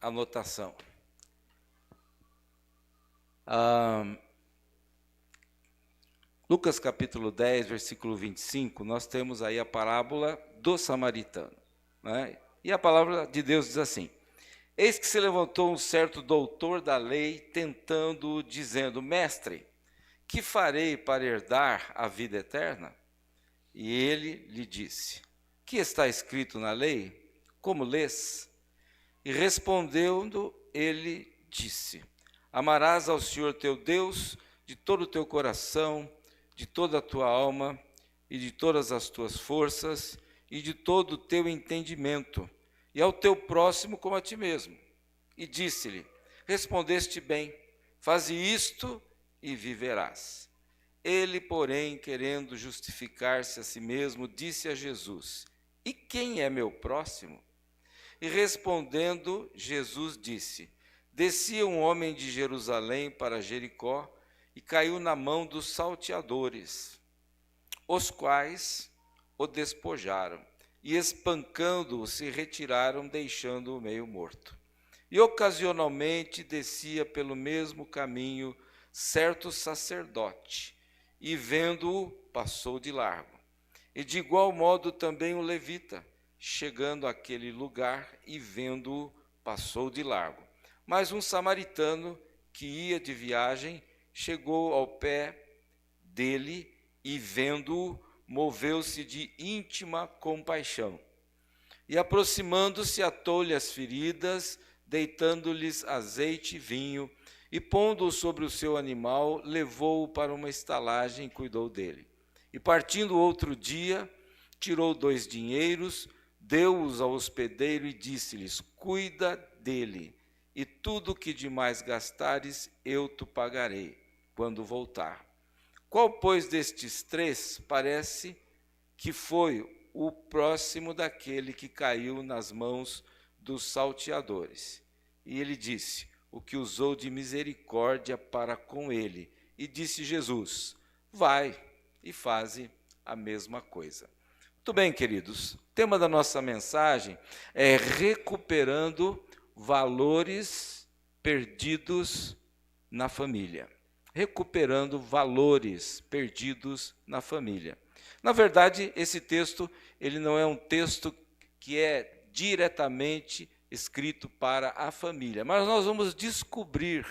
anotação. Lucas capítulo 10, versículo 25, nós temos aí a parábola do samaritano, né? E a palavra de Deus diz assim: eis que se levantou um certo doutor da lei, tentando-o, dizendo: mestre, que farei para herdar a vida eterna? E ele lhe disse: que está escrito na lei? Como lês? E respondendo, ele disse: amarás ao Senhor teu Deus de todo o teu coração, de toda a tua alma e de todas as tuas forças e de todo o teu entendimento, e ao teu próximo como a ti mesmo. E disse-lhe: respondeste bem, faze isto e viverás. Ele, porém, querendo justificar-se a si mesmo, disse a Jesus: e quem é meu próximo? E respondendo, Jesus disse: descia um homem de Jerusalém para Jericó e caiu na mão dos salteadores, os quais o despojaram e, espancando-o, se retiraram, deixando-o meio morto. E ocasionalmente descia pelo mesmo caminho certo sacerdote, e vendo-o, passou de largo. E de igual modo também o levita, chegando àquele lugar e vendo-o, passou de largo. Mas um samaritano que ia de viagem chegou ao pé dele e, vendo-o, moveu-se de íntima compaixão. E, aproximando-se, atou-lhe as feridas, deitando-lhes azeite e vinho, e, pondo-o sobre o seu animal, levou-o para uma estalagem e cuidou dele. E, partindo outro dia, tirou 2 dinheiros, deu-os ao hospedeiro e disse-lhes: cuida dele, e tudo o que demais gastares eu te pagarei, quando voltar. Qual, pois, destes 3 parece que foi o próximo daquele que caiu nas mãos dos salteadores? E ele disse: o que usou de misericórdia para com ele. E disse Jesus: vai e faze a mesma coisa. Muito bem, queridos, o tema da nossa mensagem é recuperando valores perdidos na família. Recuperando valores perdidos na família. Na verdade, esse texto, ele não é um texto que é diretamente escrito para a família, mas nós vamos descobrir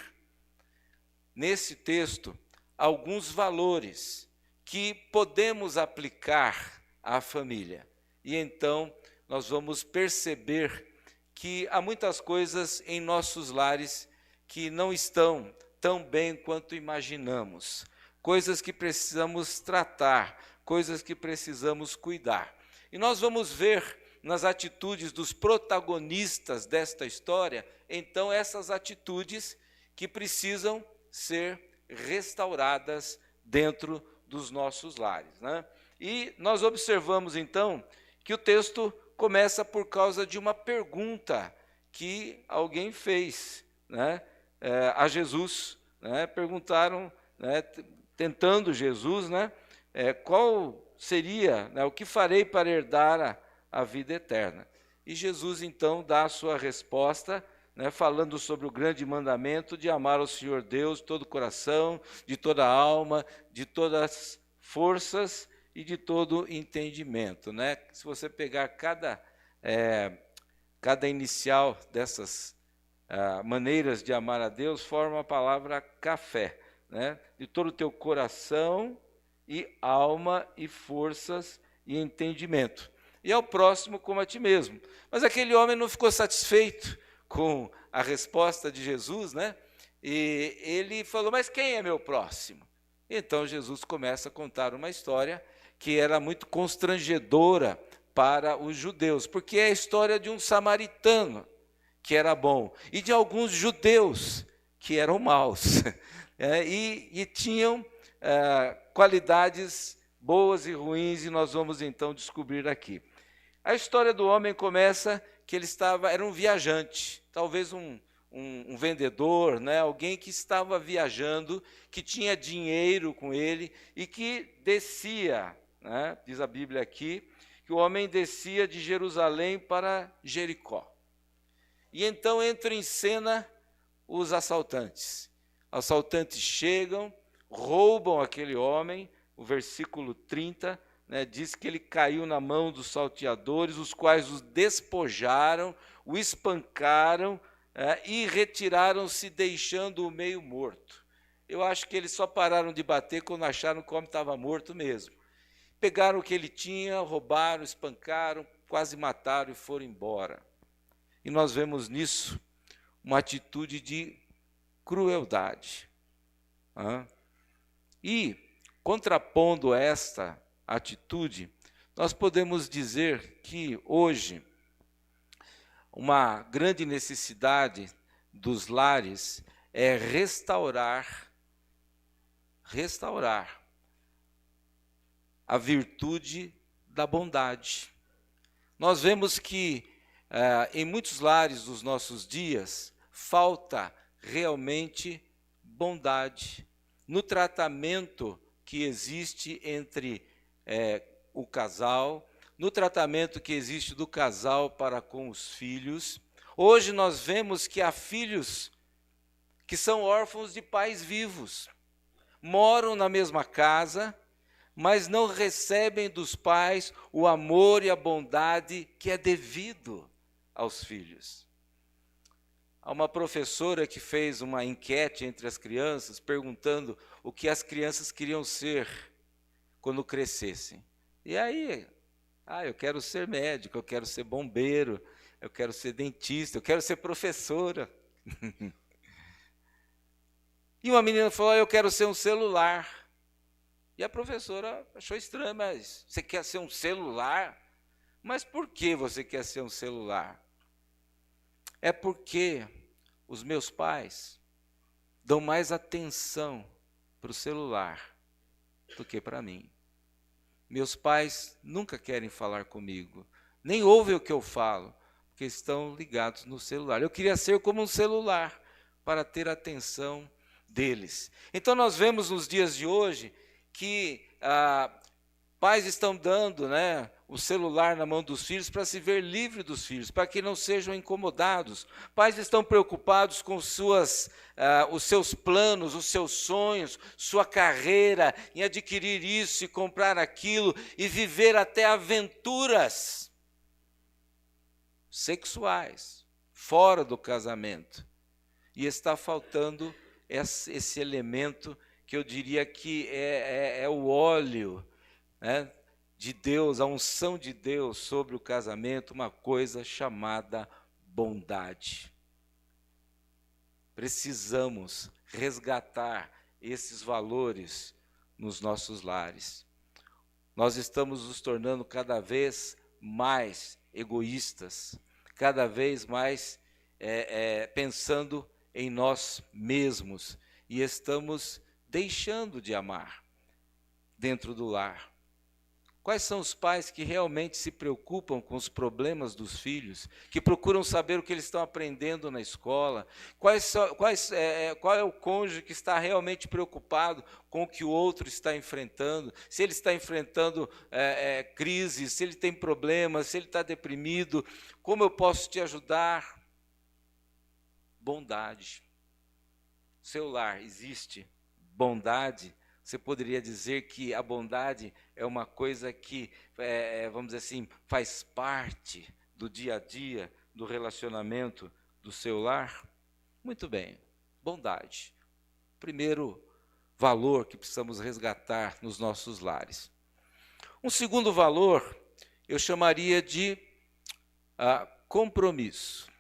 nesse texto alguns valores que podemos aplicar à família. E então nós vamos perceber que há muitas coisas em nossos lares que não estão tão bem quanto imaginamos, coisas que precisamos tratar, coisas que precisamos cuidar. E nós vamos ver nas atitudes dos protagonistas desta história, então, essas atitudes que precisam ser restauradas dentro dos nossos lares, né? E nós observamos, então, que o texto começa por causa de uma pergunta que alguém fez, né, a Jesus, né? Perguntaram, né, tentando Jesus, né, qual seria, né, o que farei para herdar a vida eterna? E Jesus, então, dá a sua resposta, né, falando sobre o grande mandamento de amar ao Senhor Deus de todo o coração, de toda a alma, de todas as forças e de todo o entendimento, né? Se você pegar cada inicial dessas maneiras de amar a Deus, forma a palavra café, né? De todo o teu coração e alma e forças e entendimento. E ao próximo como a ti mesmo. Mas aquele homem não ficou satisfeito com a resposta de Jesus, né? E ele falou: mas quem é meu próximo? Então Jesus começa a contar uma história que era muito constrangedora para os judeus, porque é a história de um samaritano que era bom e de alguns judeus que eram maus, e tinham qualidades boas e ruins, e nós vamos então descobrir aqui. A história do homem começa que ele era um viajante, talvez um vendedor, né? Alguém que estava viajando, que tinha dinheiro com ele e que descia, né? Diz a Bíblia aqui, que o homem descia de Jerusalém para Jericó. E então entram em cena os assaltantes. Assaltantes chegam, roubam aquele homem. O versículo 30, né, diz que ele caiu na mão dos salteadores, os quais os despojaram, o espancaram, e retiraram-se, deixando-o meio morto. Eu acho que eles só pararam de bater quando acharam que o homem estava morto mesmo. Pegaram o que ele tinha, roubaram, espancaram, quase mataram e foram embora. E nós vemos nisso uma atitude de crueldade. E, contrapondo esta atitude, nós podemos dizer que hoje uma grande necessidade dos lares é restaurar a virtude da bondade. Nós vemos que em muitos lares dos nossos dias falta realmente bondade no tratamento que existe entre o casal, no tratamento que existe do casal para com os filhos. Hoje nós vemos que há filhos que são órfãos de pais vivos, moram na mesma casa, mas não recebem dos pais o amor e a bondade que é devido aos filhos. Há uma professora que fez uma enquete entre as crianças, perguntando o que as crianças queriam ser quando crescessem. E aí, eu quero ser médico, eu quero ser bombeiro, eu quero ser dentista, eu quero ser professora. E uma menina falou, eu quero ser um celular. E a professora achou estranho, mas você quer ser um celular? Mas por que você quer ser um celular? É porque os meus pais dão mais atenção para o celular do que para mim. Meus pais nunca querem falar comigo, nem ouvem o que eu falo, porque estão ligados no celular. Eu queria ser como um celular para ter a atenção deles. Então nós vemos nos dias de hoje que pais estão dando, o celular na mão dos filhos para se ver livre dos filhos, para que não sejam incomodados. Pais estão preocupados com os seus planos, os seus sonhos, sua carreira, em adquirir isso e comprar aquilo, e viver até aventuras sexuais, fora do casamento. E está faltando esse elemento que eu diria que é o óleo, de Deus, a unção de Deus sobre o casamento, uma coisa chamada bondade. Precisamos resgatar esses valores nos nossos lares. Nós estamos nos tornando cada vez mais egoístas, cada vez mais pensando em nós mesmos, e estamos deixando de amar dentro do lar. Quais são os pais que realmente se preocupam com os problemas dos filhos, que procuram saber o que eles estão aprendendo na escola? Qual é o cônjuge que está realmente preocupado com o que o outro está enfrentando? Se ele está enfrentando crises, se ele tem problemas, se ele está deprimido, como eu posso te ajudar? Bondade. Seu lar existe bondade? Você poderia dizer que a bondade é uma coisa que, vamos dizer assim, faz parte do dia a dia, do relacionamento do seu lar? Muito bem, bondade. Primeiro valor que precisamos resgatar nos nossos lares. Um segundo valor, eu chamaria de compromisso.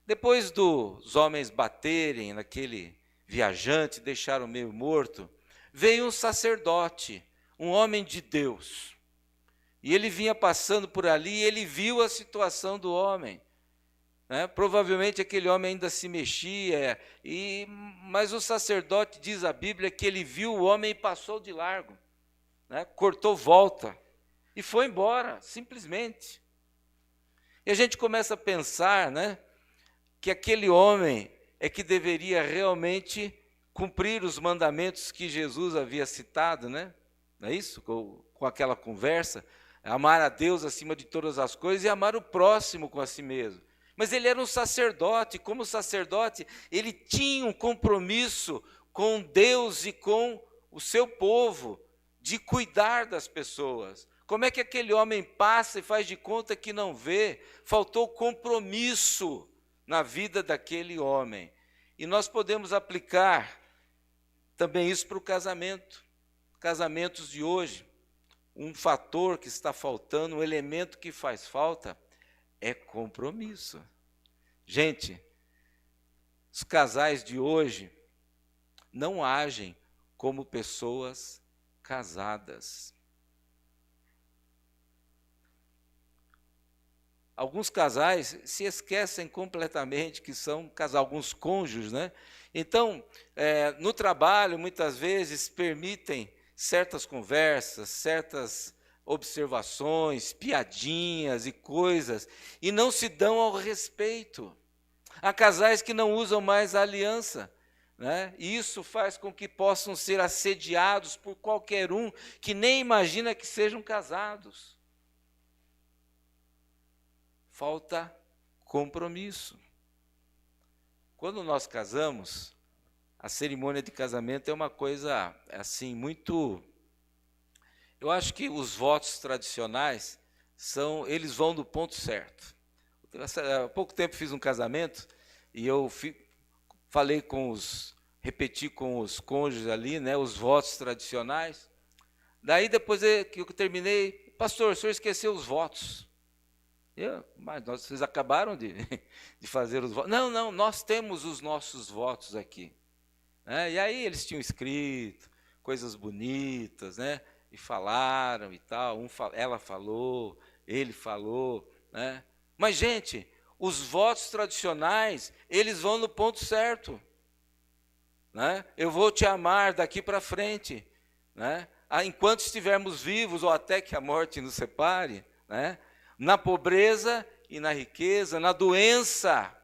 Depois dos homens baterem naquele viajante, deixaram meio morto, veio um sacerdote, um homem de Deus. E ele vinha passando por ali e ele viu a situação do homem. Provavelmente aquele homem ainda se mexia, mas o sacerdote, diz a Bíblia, que ele viu o homem e passou de largo, cortou volta e foi embora, simplesmente. E a gente começa a pensar, que aquele homem é que deveria realmente cumprir os mandamentos que Jesus havia citado, não é isso? Com aquela conversa, amar a Deus acima de todas as coisas e amar o próximo com a si mesmo. Mas ele era um sacerdote, como sacerdote, ele tinha um compromisso com Deus e com o seu povo, de cuidar das pessoas. Como é que aquele homem passa e faz de conta que não vê? Faltou compromisso na vida daquele homem. E nós podemos aplicar também isso para o casamento. Casamentos de hoje, um fator que está faltando, um elemento que faz falta, é compromisso. Gente, os casais de hoje não agem como pessoas casadas. Alguns casais se esquecem completamente que são casais, alguns cônjuges, né? Então, no trabalho, muitas vezes, permitem certas conversas, certas observações, piadinhas e coisas, e não se dão ao respeito. Há casais que não usam mais a aliança, né? E isso faz com que possam ser assediados por qualquer um que nem imagina que sejam casados. Falta compromisso. Quando nós casamos, a cerimônia de casamento é uma coisa assim muito. Eu acho que os votos tradicionais eles vão do ponto certo. Há pouco tempo fiz um casamento e eu repeti com os cônjuges ali, né, os votos tradicionais. Daí depois que eu terminei, pastor, o senhor esqueceu os votos. Mas vocês acabaram de fazer os votos. Não, nós temos os nossos votos aqui. E aí eles tinham escrito coisas bonitas, né? E falaram e tal. Ela falou, ele falou, né? Mas, gente, os votos tradicionais, eles vão no ponto certo. Né? Eu vou te amar daqui para frente. Né? Enquanto estivermos vivos, ou até que a morte nos separe, né? Na pobreza e na riqueza, na doença,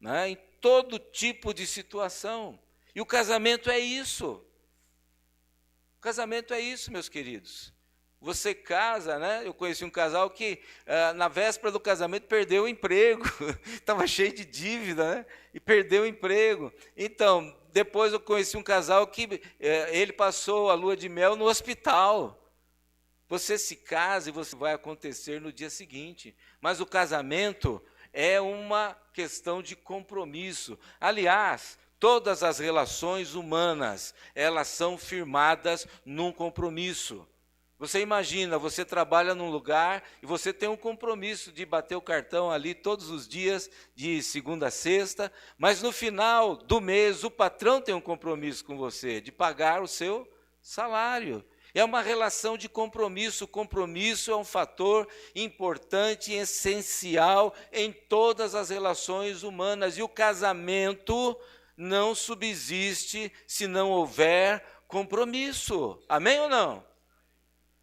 né? Em todo tipo de situação. E o casamento é isso. O casamento é isso, meus queridos. Você casa, né? Eu conheci um casal que, na véspera do casamento, perdeu o emprego. Estava cheio de dívida, né? E perdeu o emprego. Então, depois eu conheci um casal que ele passou a lua de mel no hospital. Você se casa e você vai acontecer no dia seguinte. Mas o casamento é uma questão de compromisso. Aliás, todas as relações humanas, elas são firmadas num compromisso. Você imagina, você trabalha num lugar e você tem um compromisso de bater o cartão ali todos os dias, de segunda a sexta, mas no final do mês o patrão tem um compromisso com você, de pagar o seu salário. É uma relação de compromisso. O compromisso é um fator importante e essencial em todas as relações humanas. E o casamento não subsiste se não houver compromisso. Amém ou não?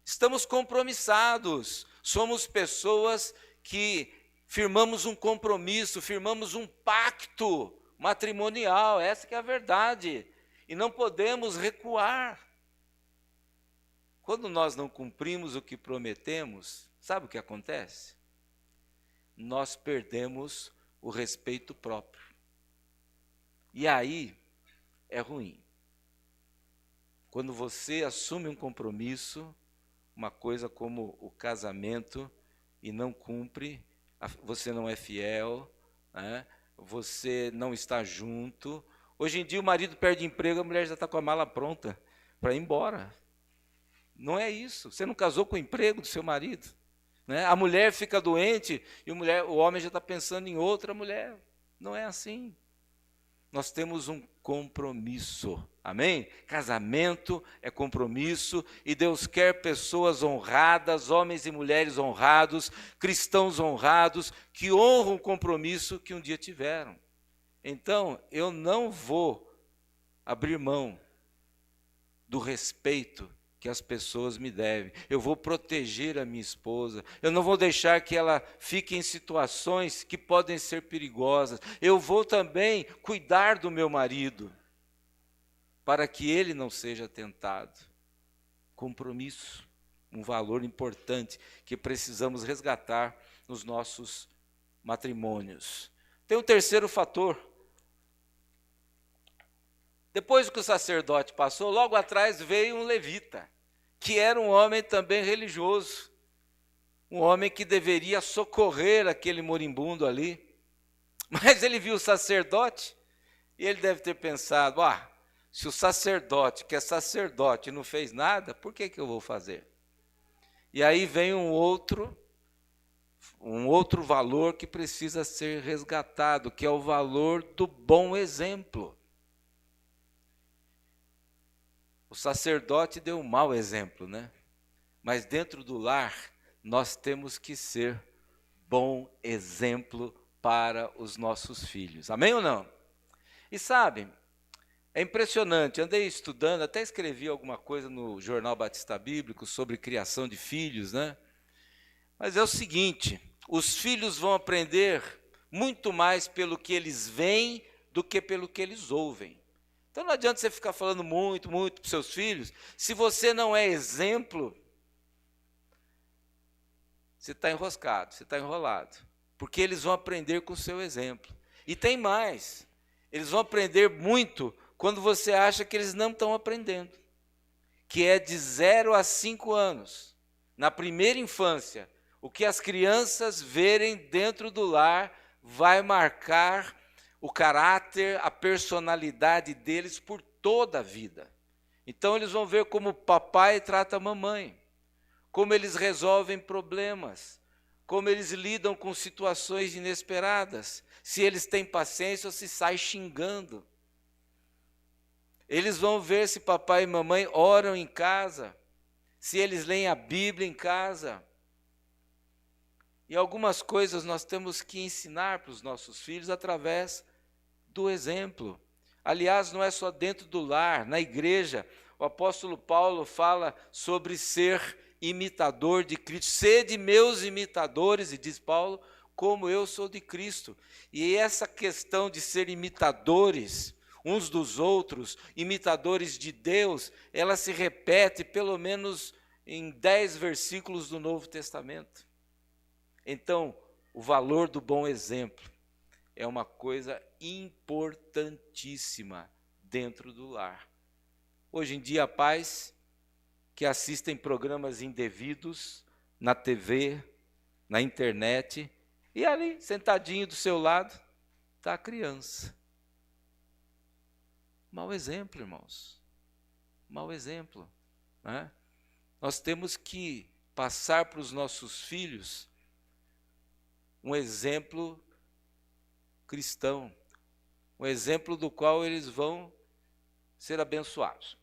Estamos compromissados. Somos pessoas que firmamos um compromisso, firmamos um pacto matrimonial. Essa que é a verdade. E não podemos recuar. Quando nós não cumprimos o que prometemos, sabe o que acontece? Nós perdemos o respeito próprio. E aí é ruim. Quando você assume um compromisso, uma coisa como o casamento, e não cumpre, você não é fiel, né? Você não está junto. Hoje em dia o marido perde emprego, a mulher já está com a mala pronta para ir embora. Não é isso. Você não casou com o emprego do seu marido. Né? A mulher fica doente e o homem já está pensando em outra mulher. Não é assim. Nós temos um compromisso. Amém? Casamento é compromisso e Deus quer pessoas honradas, homens e mulheres honrados, cristãos honrados, que honram o compromisso que um dia tiveram. Então, eu não vou abrir mão do respeito que as pessoas me devem. Eu vou proteger a minha esposa. Eu não vou deixar que ela fique em situações que podem ser perigosas. Eu vou também cuidar do meu marido, para que ele não seja tentado. Compromisso, um valor importante que precisamos resgatar nos nossos matrimônios. Tem um terceiro fator. Depois que o sacerdote passou, logo atrás veio um levita, que era um homem também religioso, um homem que deveria socorrer aquele moribundo ali. Mas ele viu o sacerdote e ele deve ter pensado, se o sacerdote, que é sacerdote, não fez nada, por que eu vou fazer? E aí vem um outro valor que precisa ser resgatado, que é o valor do bom exemplo. O sacerdote deu um mau exemplo, né? Mas dentro do lar, nós temos que ser bom exemplo para os nossos filhos. Amém ou não? E sabe, é impressionante, andei estudando, até escrevi alguma coisa no Jornal Batista Bíblico sobre criação de filhos, né? Mas é o seguinte, os filhos vão aprender muito mais pelo que eles veem do que pelo que eles ouvem. Então não adianta você ficar falando muito para os seus filhos, se você não é exemplo, você está enroscado, você está enrolado. Porque eles vão aprender com o seu exemplo. E tem mais, eles vão aprender muito quando você acha que eles não estão aprendendo. Que é de 0 a 5 anos, na primeira infância. O que as crianças verem dentro do lar vai marcar o caráter, a personalidade deles por toda a vida. Então eles vão ver como o papai trata a mamãe, como eles resolvem problemas, como eles lidam com situações inesperadas, se eles têm paciência ou se saem xingando. Eles vão ver se papai e mamãe oram em casa, se eles leem a Bíblia em casa. E algumas coisas nós temos que ensinar para os nossos filhos através do exemplo. Aliás, não é só dentro do lar, na igreja. O apóstolo Paulo fala sobre ser imitador de Cristo. Sede meus imitadores, e diz Paulo, como eu sou de Cristo. E essa questão de ser imitadores uns dos outros, imitadores de Deus, ela se repete pelo menos em 10 versículos do Novo Testamento. Então, o valor do bom exemplo é uma coisa importantíssima dentro do lar. Hoje em dia, pais que assistem programas indevidos na TV, na internet, e ali, sentadinho do seu lado, está a criança. Mau exemplo, irmãos. Mau exemplo, né? Nós temos que passar para os nossos filhos um exemplo cristão, um exemplo do qual eles vão ser abençoados.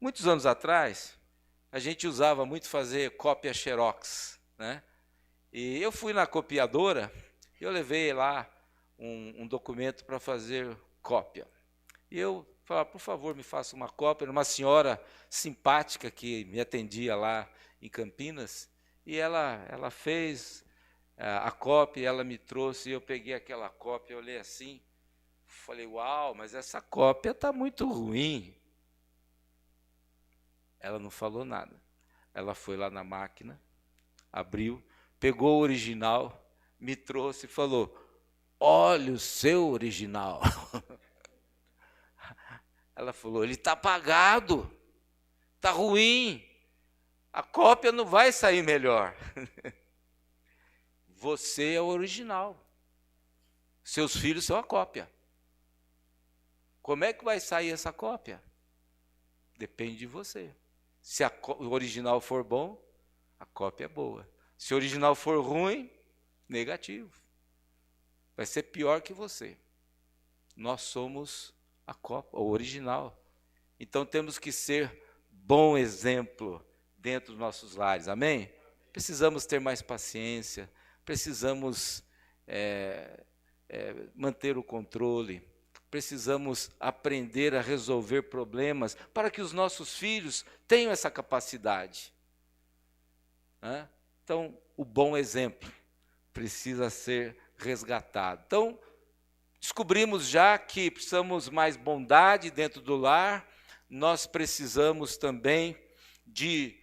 Muitos anos atrás, a gente usava muito fazer cópia xerox, né? E eu fui na copiadora, eu levei lá um documento para fazer cópia. E eu falava, por favor, me faça uma cópia. Era uma senhora simpática que me atendia lá em Campinas, e ela fez a cópia, ela me trouxe, e eu peguei aquela cópia, olhei assim, falei, uau, mas essa cópia está muito ruim. Ela não falou nada. Ela foi lá na máquina, abriu, pegou o original, me trouxe e falou, olha o seu original. Ela falou, ele está apagado, está ruim, a cópia não vai sair melhor. Você é o original, seus filhos são a cópia. Como é que vai sair essa cópia? Depende de você. Se o original for bom, a cópia é boa. Se o original for ruim, negativo. Vai ser pior que você. Nós somos a cópia, o original. Então temos que ser bom exemplo dentro dos nossos lares. Amém? Precisamos ter mais paciência, precisamos manter o controle, precisamos aprender a resolver problemas para que os nossos filhos tenham essa capacidade. Né? Então, o bom exemplo precisa ser resgatado. Então, descobrimos já que precisamos mais bondade dentro do lar, nós precisamos também de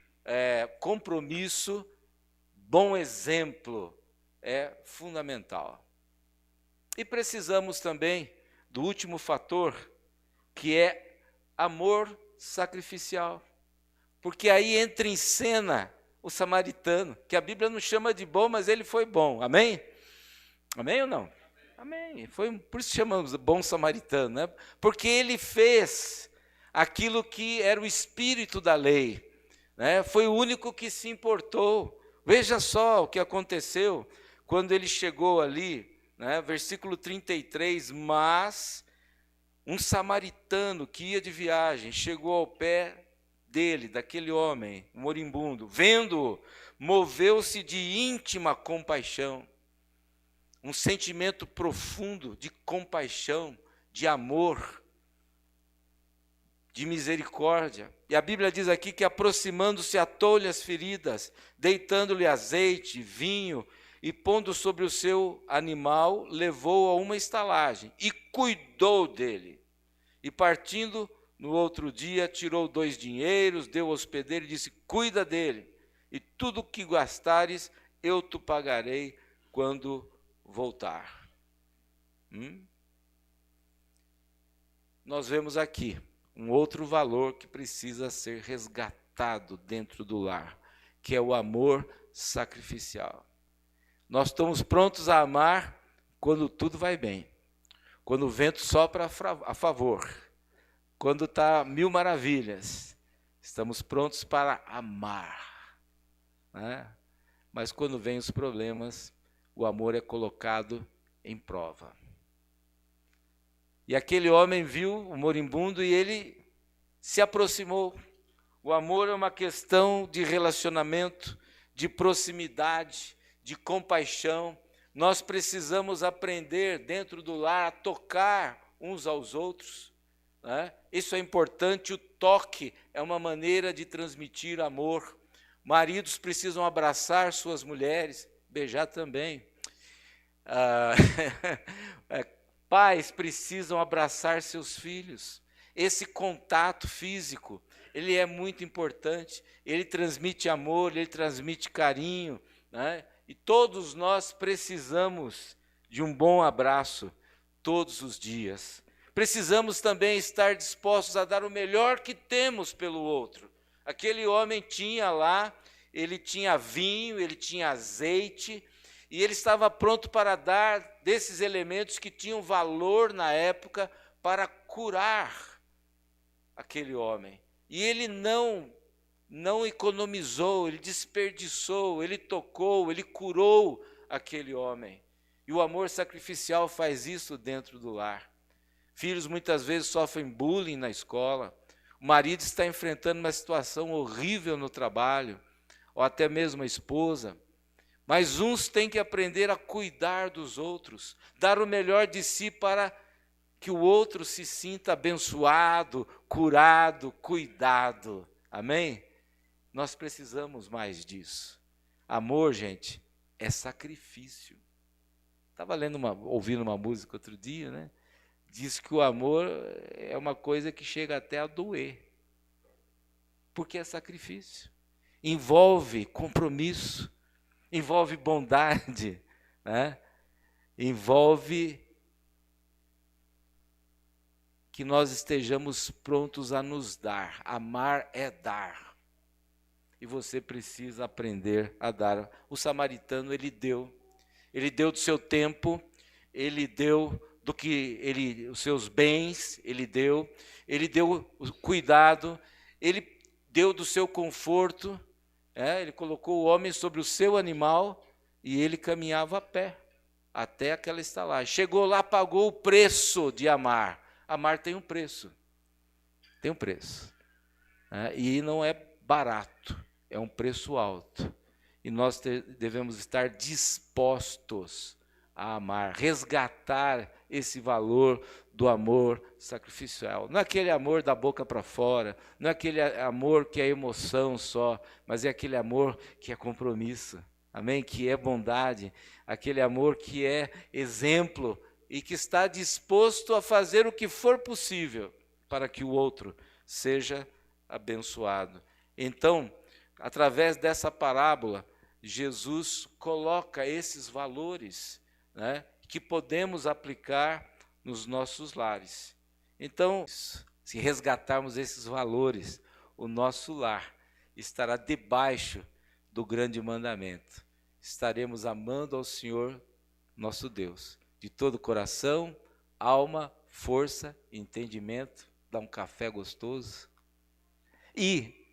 compromisso, bom exemplo é fundamental. E precisamos também do último fator, que é amor sacrificial. Porque aí entra em cena o samaritano, que a Bíblia não chama de bom, mas ele foi bom. Amém? Amém ou não? Amém. Por isso chamamos bom samaritano, né? Porque ele fez aquilo que era o espírito da lei, né? Foi o único que se importou. Veja só o que aconteceu quando ele chegou ali, né? Versículo 33, mas um samaritano que ia de viagem chegou ao pé dele, daquele homem, moribundo, vendo-o, moveu-se de íntima compaixão, um sentimento profundo de compaixão, de amor, de misericórdia. E a Bíblia diz aqui que, aproximando-se, atou-lhe as feridas, deitando-lhe azeite, vinho, e pondo sobre o seu animal, levou-o a uma estalagem e cuidou dele. E partindo no outro dia, tirou 2 dinheiros, deu ao hospedeiro e disse: cuida dele, e tudo o que gastares eu te pagarei quando voltar. Nós vemos aqui um outro valor que precisa ser resgatado dentro do lar, que é o amor sacrificial. Nós estamos prontos a amar quando tudo vai bem, quando o vento sopra a favor, quando está 1000 maravilhas. Estamos prontos para amar, né? Mas quando vem os problemas, o amor é colocado em prova. E aquele homem viu o moribundo e ele se aproximou. O amor é uma questão de relacionamento, de proximidade, de compaixão. Nós precisamos aprender dentro do lar a tocar uns aos outros, né? Isso é importante. O toque é uma maneira de transmitir amor. Maridos precisam abraçar suas mulheres, beijar também. Pais precisam abraçar seus filhos. Esse contato físico, ele é muito importante. Ele transmite amor, ele transmite carinho, né? E todos nós precisamos de um bom abraço todos os dias. Precisamos também estar dispostos a dar o melhor que temos pelo outro. Aquele homem tinha lá, ele tinha vinho, ele tinha azeite, e ele estava pronto para dar desses elementos que tinham valor na época para curar aquele homem. E ele não economizou, ele desperdiçou, ele tocou, ele curou aquele homem. E o amor sacrificial faz isso dentro do lar. Filhos muitas vezes sofrem bullying na escola, o marido está enfrentando uma situação horrível no trabalho, ou até mesmo a esposa. Mas uns têm que aprender a cuidar dos outros, dar o melhor de si para que o outro se sinta abençoado, curado, cuidado. Amém? Nós precisamos mais disso. Amor, gente, é sacrifício. Estava ouvindo uma música outro dia, né? Diz que o amor é uma coisa que chega até a doer, porque é sacrifício. Envolve compromisso, envolve bondade, né? Envolve que nós estejamos prontos a nos dar. Amar é dar. E você precisa aprender a dar. O samaritano, ele deu do seu tempo, ele deu os seus bens, ele deu o cuidado, ele deu do seu conforto, ele colocou o homem sobre o seu animal e ele caminhava a pé até aquela estalagem. Chegou lá, pagou o preço de amar. Amar tem um preço. Tem um preço. E não é barato, é um preço alto. E nós devemos estar dispostos a amar, resgatar esse valor do amor sacrificial. Não é aquele amor da boca para fora, não é aquele amor que é emoção só, mas é aquele amor que é compromisso, amém? Que é bondade, aquele amor que é exemplo e que está disposto a fazer o que for possível para que o outro seja abençoado. Então, através dessa parábola, Jesus coloca esses valores, né, que podemos aplicar nos nossos lares. Então, se resgatarmos esses valores, o nosso lar estará debaixo do grande mandamento. Estaremos amando ao Senhor, nosso Deus, de todo o coração, alma, força, entendimento, dá um café gostoso. E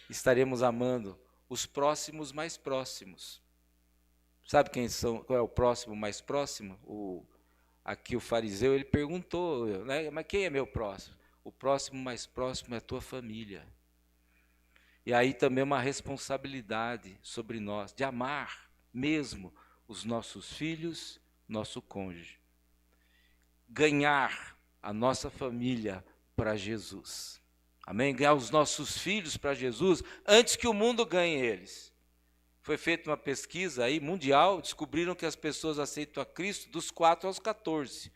estaremos amando os próximos mais próximos. Sabe qual é o próximo mais próximo? Aqui o fariseu, ele perguntou, né, mas quem é meu próximo? O próximo mais próximo é a tua família. E aí também uma responsabilidade sobre nós, de amar mesmo os nossos filhos, nosso cônjuge. Ganhar a nossa família para Jesus. Amém? Ganhar os nossos filhos para Jesus antes que o mundo ganhe eles. Foi feita uma pesquisa aí mundial, descobriram que as pessoas aceitam a Cristo dos 4 aos 14.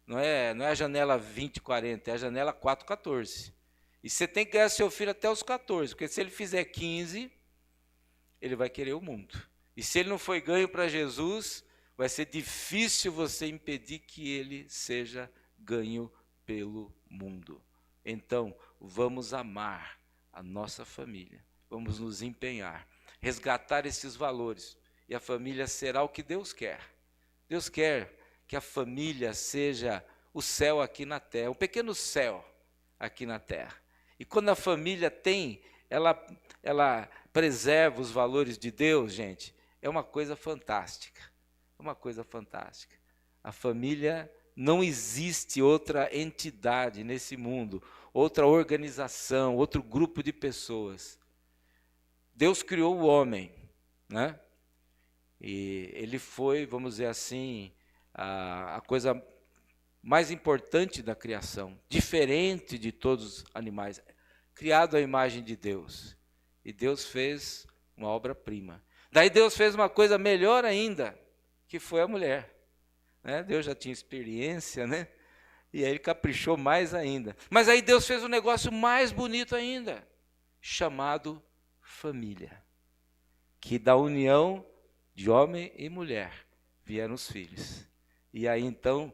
Não é a janela 20, 40, é a janela 4, 14. E você tem que ganhar seu filho até os 14, porque se ele fizer 15, ele vai querer o mundo. E se ele não foi ganho para Jesus, vai ser difícil você impedir que ele seja ganho pelo mundo. Então, vamos amar a nossa família, vamos nos empenhar, resgatar esses valores, e a família será o que Deus quer. Deus quer que a família seja o céu aqui na terra, um pequeno céu aqui na terra. E quando a família ela preserva os valores de Deus, gente, é uma coisa fantástica. É uma coisa fantástica. A família, não existe outra entidade nesse mundo, outra organização, outro grupo de pessoas. Deus criou o homem, né? E ele foi, vamos dizer assim, a coisa mais importante da criação, diferente de todos os animais, criado à imagem de Deus. E Deus fez uma obra-prima. Daí Deus fez uma coisa melhor ainda, que foi a mulher. Né? Deus já tinha experiência, né? E aí ele caprichou mais ainda. Mas aí Deus fez um negócio mais bonito ainda, chamado família. Que da união de homem e mulher vieram os filhos. E aí então,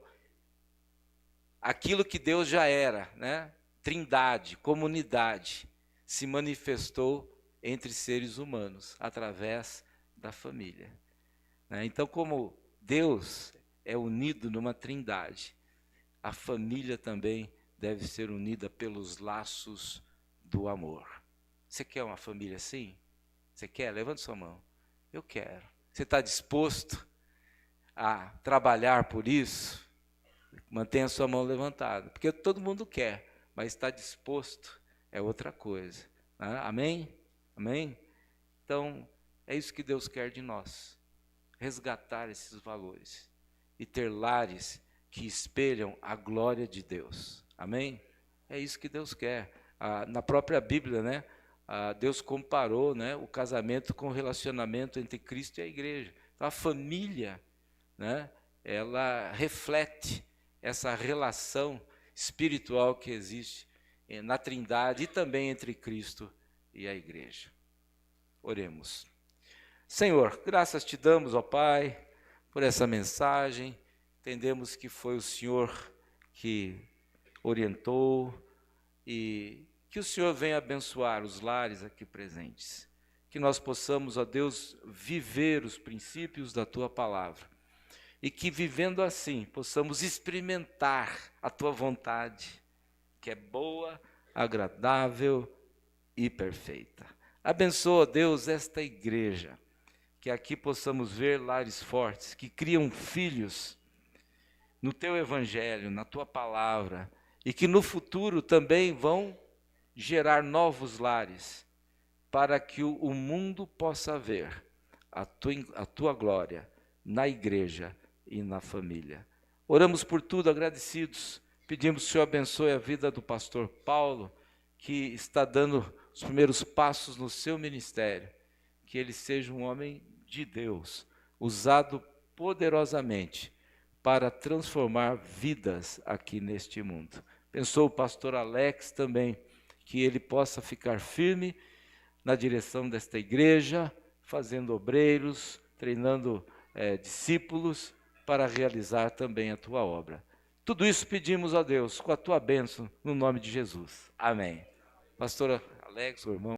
aquilo que Deus já era, né? Trindade, comunidade, se manifestou entre seres humanos, através da família. Então, como Deus é unido numa trindade, a família também deve ser unida pelos laços do amor. Você quer uma família assim? Você quer? Levante sua mão. Eu quero. Você está disposto a trabalhar por isso? Mantenha a sua mão levantada, porque todo mundo quer, mas está disposto é outra coisa. Amém? Amém? Então, é isso que Deus quer de nós, resgatar esses valores e ter lares que espelham a glória de Deus. Amém? É isso que Deus quer. Na própria Bíblia, né, Deus comparou, né, o casamento com o relacionamento entre Cristo e a igreja. Então, a família, né, ela reflete essa relação espiritual que existe na Trindade e também entre Cristo e a igreja. Oremos. Senhor, graças te damos, ó Pai, por essa mensagem. Entendemos que foi o Senhor que orientou e que o Senhor venha abençoar os lares aqui presentes. Que nós possamos, ó Deus, viver os princípios da Tua palavra. E que vivendo assim, possamos experimentar a Tua vontade, que é boa, agradável e perfeita. Abençoa, Deus, esta igreja, que aqui possamos ver lares fortes, que criam filhos no Teu Evangelho, na Tua palavra, e que no futuro também vão gerar novos lares, para que o mundo possa ver a tua glória na igreja e na família. Oramos por tudo agradecidos, pedimos que o Senhor abençoe a vida do pastor Paulo, que está dando os primeiros passos no seu ministério, que ele seja um homem de Deus, usado poderosamente para transformar vidas aqui neste mundo. Abençoa o pastor Alex também, que ele possa ficar firme na direção desta igreja, fazendo obreiros, treinando discípulos para realizar também a tua obra. Tudo isso pedimos a Deus com a tua bênção, no nome de Jesus. Amém. Pastora Alex, o irmão.